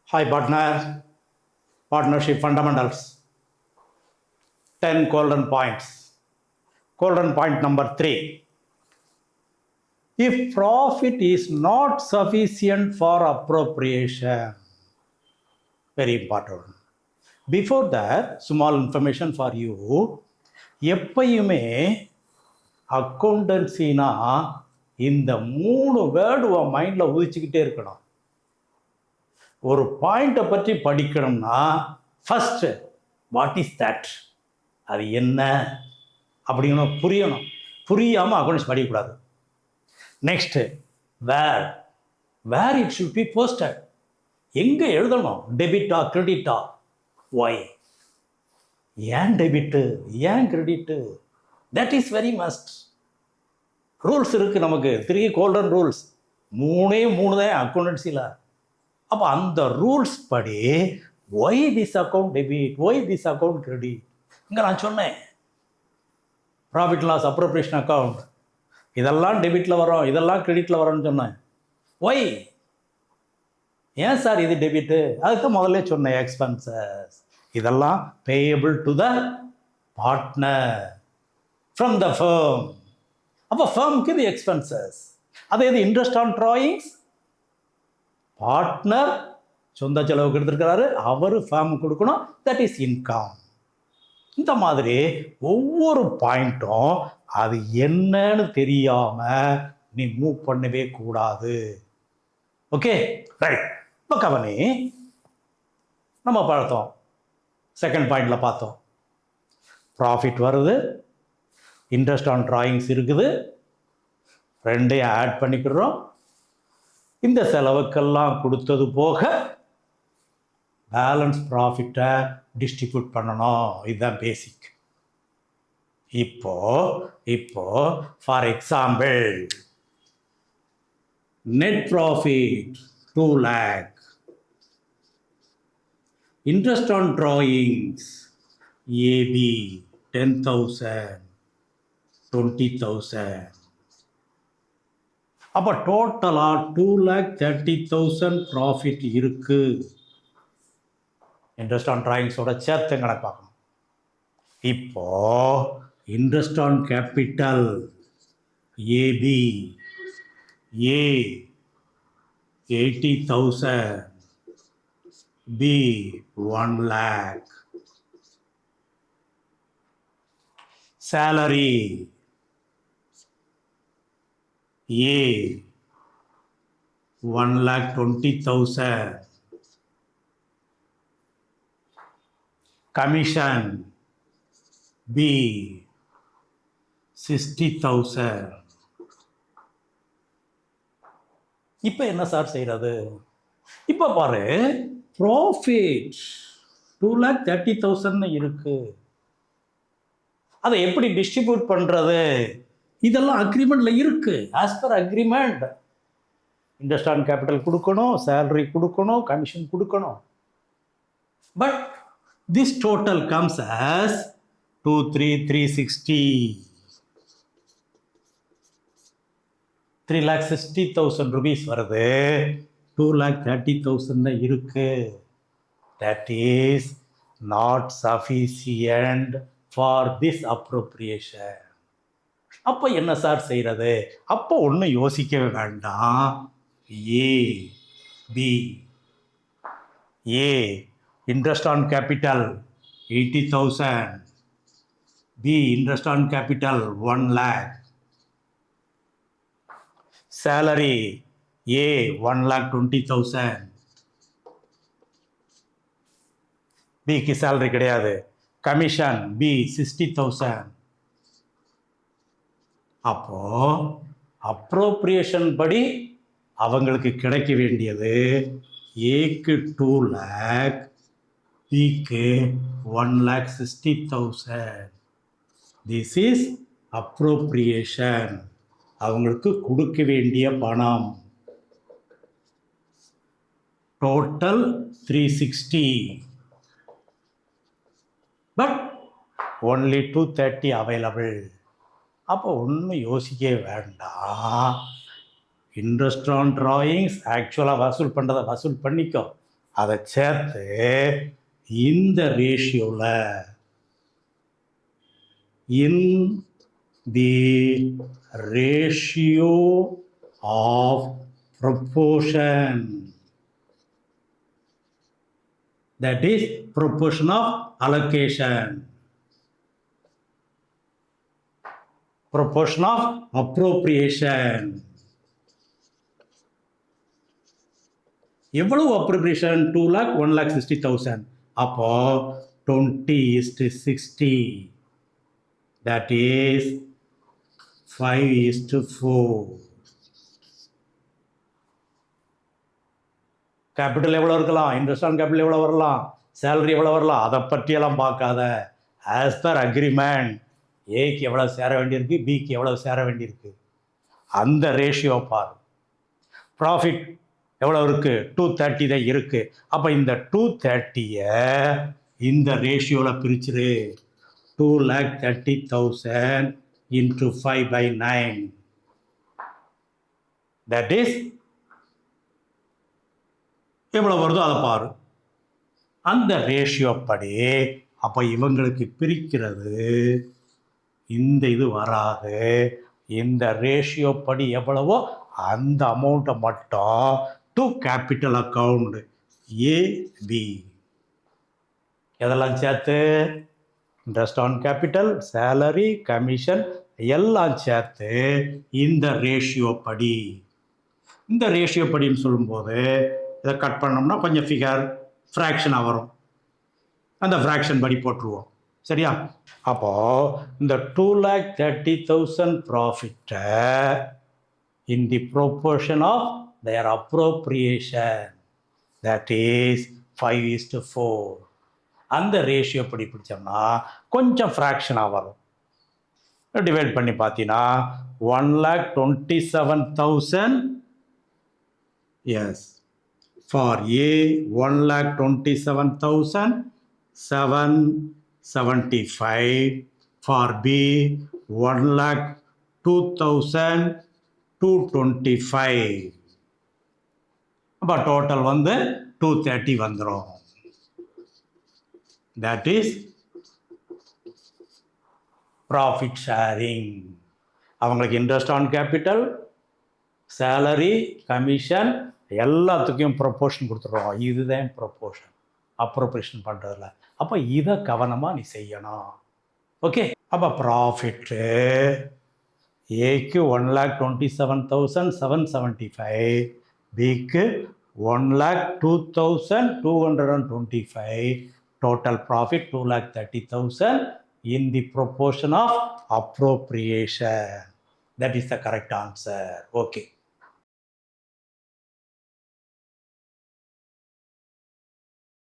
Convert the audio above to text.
Hi partner, partnership fundamentals, 10 golden points. Golden point number 3. If profit is not sufficient for appropriation, very important. Before that, small information for you. எப்பயுமே அக்கௌண்டன்சினா இந்த 3 word உன் மைண்டில் உதிச்சுக்கிட்டே இருக்கணும். ஒரு பாயிண்ட்டை பற்றி படிக்கணும்னா ஃபஸ்ட்டு வாட் இஸ் தட், அது என்ன அப்படிங்கணும், புரியணும். புரியாமல் அக்கௌண்ட்ஸ் படிக்கக்கூடாது. Next where it should be posted, எங்கே எழுதணும், டெபிட்டா கிரெடிட்டா, ஒய், ஏன் டெபிட்டு ஏன் credit, that is very must. Rules இருக்குது நமக்கு, 3 கோல்டன் ரூல்ஸ், 3 தான் அக்கௌண்டன்சியில். அப்போ அந்த ரூல்ஸ் படி why this account debit, why this account credit. இங்கே நான் சொன்னேன் ப்ராஃபிட் லாஸ் அப்ரோப்ரியேஷன் அக்கௌண்ட் இதெல்லாம் டெபிட்டில் வரும், இதெல்லாம் கிரெடிட்டில் வரும்னு சொன்னேன். ஒய், ஏன் சார் இது டெபிட்டு, அதுக்கு முதல்ல சொன்னேன் எக்ஸ்பென்சஸ், இதெல்லாம் payable to the partner from the firm. அப்போ ஃபர்முக்கு இது எக்ஸ்பென்சஸ். அதே இது இன்ட்ரெஸ்ட் ஆன் ட்ராயிங்ஸ், பார்ட்னர் சொந்த செலவுக்கு எடுத்துருக்கிறாரு, அவர் ஃபேம் கொடுக்கணும், தட் இஸ் இன்கம். இந்த மாதிரி ஒவ்வொரு பாயிண்ட்டும் அது என்னன்னு தெரியாமல் நீ மூவ் பண்ணவே கூடாது. Okay right. இப்போ கவனி, நம்ம பார்த்தோம் செகண்ட் பாயிண்டில் பார்த்தோம், ப்ராஃபிட் வருது, இன்ட்ரெஸ்ட் ஆன் ட்ராயிங்ஸ் இருக்குது, ரெண்டையும் ஆட் பண்ணிக்கிறோம். இந்த செலவுக்கெல்லாம் கொடுத்தது போக பேலன்ஸ் ப்ராஃபிட்டை டிஸ்ட்ரிபியூட் பண்ணணும். இதுதான் பேசிக். இப்போ for example net profit 2 lakh, interest on drawings A B 10,000, 20,000. அப்போ டோட்டலாக 2,30,000 ப்ராஃபிட் இருக்கு. இன்ட்ரெஸ்ட் ஆன் ட்ராயிங்ஸோட சேர்த்து கணக்கு பார்க்கணும். இப்போ interest on capital A B A 80,000, B 1 lakh, salary A 1,20,000, commission B 60,000. இப்போ என்ன சார் செய்கிறது? இப்போ பாரு, ப்ராஃபிட் 2,30,000 இருக்கு. அதை எப்படி டிஸ்ட்ரிபியூட் பண்ணுறது? இதெல்லாம் அக்ரிமெண்ட்டில் இருக்குது. As per agreement interest on capital கொடுக்கணும், சேலரி கொடுக்கணும், கமிஷன் கொடுக்கணும். But this total comes as 2,360. 3,60,000 rupees வருது, 2,30,000 இருக்கு. That is not sufficient for this appropriation. அப்போ என்ன சார் செய்கிறது? அப்போ ஒன்றும் யோசிக்கவே வேண்டாம். A interest on capital 80,000, B interest on capital 1 lakh, salary A 1,20,000, பிக்கு சேலரி கிடையாது, கமிஷன் பி 60,000. அப்போ அப்ரோப்ரியேஷன் படி அவங்களுக்கு கிடைக்க வேண்டியது ஏக்கு 2 lakh, பிக்கு 1,60,000. This is appropriation. அவங்களுக்கு கொடுக்க வேண்டிய பணம் டோட்டல் 360, பட் only 230 available. அப்போ ஒன்றும் யோசிக்கவே வேண்டாம். இன்ட்ரெஸ்ட் ஆன் டிராயிங்ஸ் ஆக்சுவலாக வசூல் பண்ணுறதை வசூல் பண்ணிக்கோ, அதை சேர்த்து இந்த ரேஷியோவில் in the ratio of proportion, that is proportion of allocation, proportion of appropriation. எவ்வளவு அப்ரோப்ரியேஷன்? 2,01,60,000. அப்போ 20:60, that is 5:4. கேபிட்டல் எவ்வளோ இருக்கலாம், இன்ட்ரெஸ்ட் ஆன் கேபிட்டல் எவ்வளோ வரலாம், சேலரி எவ்வளோ வரலாம், அதை பற்றியெல்லாம் பார்க்காத. ஆஸ் பர் அக்ரிமெண்ட் ஏக்கு எவ்வளோ சேர வேண்டியிருக்கு, பிக்கு எவ்வளோ சேர வேண்டியிருக்கு, அந்த ரேஷியோ பாரு. ப்ராஃபிட் எவ்வளோ இருக்குது, 230 தான் இருக்குது. அப்போ இந்த 230-ஐ இந்த ரேஷியோவில் பிரிச்சிரு. 2,30,000 into 5/9, that is எவ்வளோ வருதோ அதை பாரு. அந்த ரேஷியோ படி அப்போ இவங்களுக்கு பிரிக்கிறது இந்த இது வராது. இந்த ரேஷியோ படி எவ்வளவோ அந்த அமௌண்ட்டை மட்டும் டு கேபிட்டல் அக்கௌண்ட் ஏபி எதெல்லாம் சேர்த்து, interest on capital, salary, commission எல்லாம் சேர்த்து இந்த ரேஷியோ படி. இந்த ரேஷியோ படின்னு சொல்லும்போது இதை கட் பண்ணோம்னா கொஞ்சம் ஃபிகர் ஃப்ராக்ஷனாக வரும், அந்த ஃப்ராக்ஷன் படி போட்டுருவோம். சரியா? அப்போது இந்த 2,30,000 ப்ராஃபிட்டை in the proportion of their appropriation, that is 5:4, அந்த ரேஷியோ படி பிடிச்சோம்னா கொஞ்சம் ஃப்ராக்ஷனாக வரும். டிவைட் பண்ணி பார்த்தீங்கன்னா 1,27,000. Yes, for A 1,27,775, for B 1,02,225. அப்போ டோட்டல் வந்து 230 வந்துடும். That is profit sharing. அவங்களுக்கு interest on capital, salary, commission எல்லாத்துக்கும் ப்ரொப்போர்ஷன் கொடுத்துருவோம். இதுதான் ப்ரொப்போர்ஷன் அப்ரோப்ரியேஷன் பண்ணுறதில்ல. அப்போ இதை கவனமாக நீ செய்யணும். ஓகே, அப்போ ப்ராஃபிட்டு ஏக்கு 1,27,775, பிக்கு 1,02,225, total profit 2,30,000 in the proportion of appropriation. That is the correct answer. Okay.